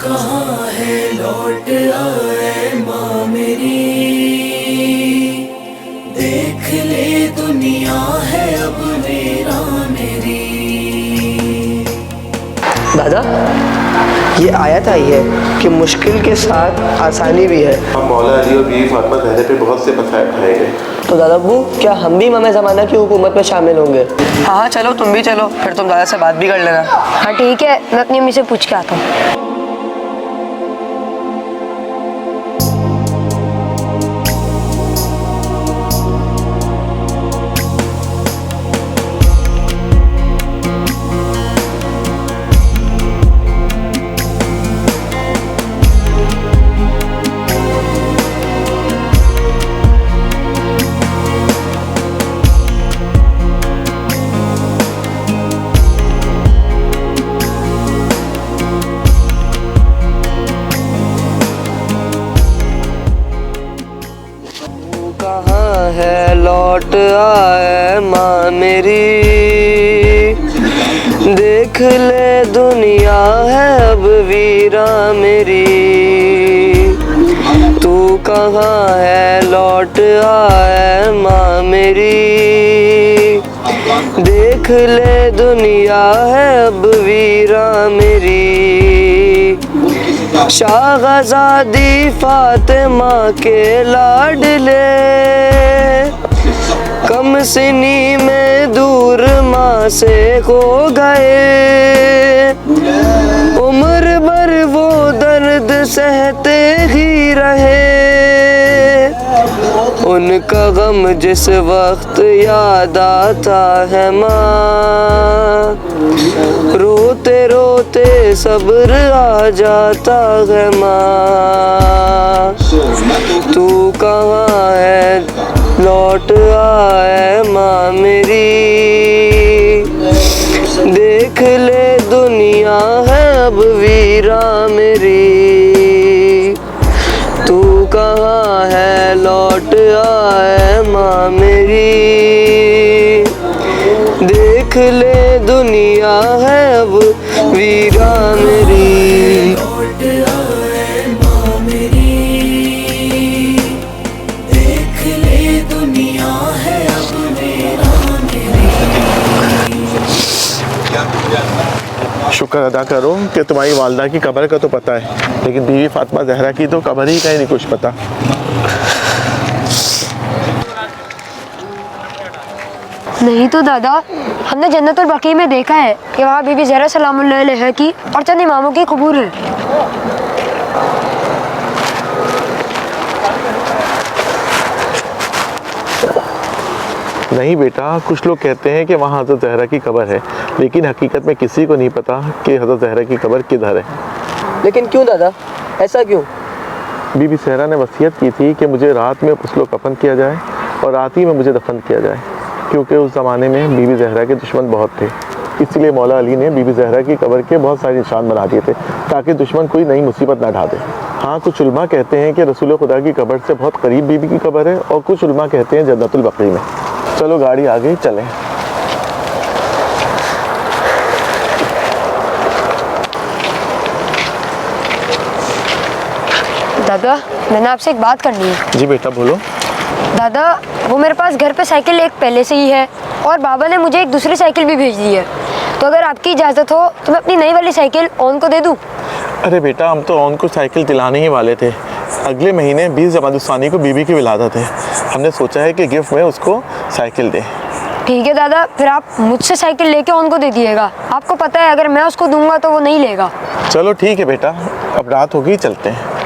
कहाँ है लौट आए माँ मेरी, देख ले दुनिया है अब मेरा मेरी। दादा, ये आयत आई है कि मुश्किल के साथ आसानी भी है। मौला अली और बीवी फातिमा ज़हरा पे बहुत से मसाइल उठाए गए। तो दादा अब्बू, क्या हम भी इमाम ज़माना की हुकूमत में शामिल होंगे? हाँ चलो, तुम भी चलो, फिर तुम दादा से बात भी कर लेना। हाँ ठीक है, मैं अपनी अम्मी से पूछ के आता हूँ। कहाँ है लौट आए माँ मेरी, देख ले दुनिया है अब वीरा मेरी। तू कहाँ है लौट आए माँ मेरी, देख ले दुनिया है अब वीरा मेरी। शाहज़ादी फातिमा के लाडले, कम सिनी में दूर माँ से खो गए। उम्र भर वो दर्द सहते ही रहे, उनका गम जिस वक्त याद आता है माँ, रोते रोते सब्र आ जाता है माँ। तू कहाँ है लौट आए माँ मेरी, देख ले दुनिया है अब वीरा मेरी। तू कहाँ है लौट आए माँ मेरी, देख ले दुनिया है अब वीरा मेरी। लौट आए माँ मेरी, देख ले दुनिया है अब मेरा मेरी। शुक्र अदा करो कि तुम्हारी वालदा की कब्र का तो पता है, लेकिन बीवी फातिमा ज़हरा की तो कब्र ही का ही नहीं कुछ पता। नहीं तो दादा, हमने जन्नतुल बकी में देखा है कि वहाँ बीबी ज़हरा सलामुल्लाह अलैहा की और चंद इमामों की कब्र है। नहीं बेटा, कुछ लोग कहते हैं कि वहाँ हज़रत ज़हरा की कब्र है, लेकिन हकीकत में किसी को नहीं पता कि हज़रत ज़हरा की कब्र किधर है। लेकिन क्यों दादा, ऐसा क्यों? बीबी ज़हरा ने वसीयत की थी कि मुझे रात में गुस्ल कफन किया जाए और रात ही में मुझे दफन किया जाए, क्योंकि उस ज़माने में बीबी ज़हरा के दुश्मन बहुत थे। इसलिए मौला अली ने बीबी ज़हरा की कब्र के बहुत सारे निशान बना दिए थे ताकि दुश्मन कोई नई मुसीबत ना ढा दे। हाँ, कुछ उलमा कहते हैं कि रसूल खुदा की कब्र से बहुत करीब बीबी की कब्र है, और कुछ उलमा कहते हैं जन्नतुल बकी में। चलो गाड़ी आ गई, चलें। दादा, मैंने आपसे एक बात करनी है। जी बेटा बोलो। दादा, वो मेरे पास घर पे साइकिल एक पहले से ही है और बाबा ने मुझे एक दूसरी साइकिल भी भेज दी है, तो अगर आपकी इजाज़त हो तो मैं अपनी नई वाली साइकिल ओन को दे दूँ? अरे बेटा, हम तो ओन को साइकिल दिलाने ही वाले थे। अगले महीने 20 जमादुस्सानी को बीबी की विलादत है। हमने सोचा है कि गिफ्ट में उसको साइकिल दें। ठीक है दादा, फिर आप मुझसे साइकिल लेके ओन को दे दिएगा। आपको पता है अगर मैं उसको दूंगा तो वो नहीं लेगा। चलो ठीक है बेटा, अब रात होगी, चलते हैं।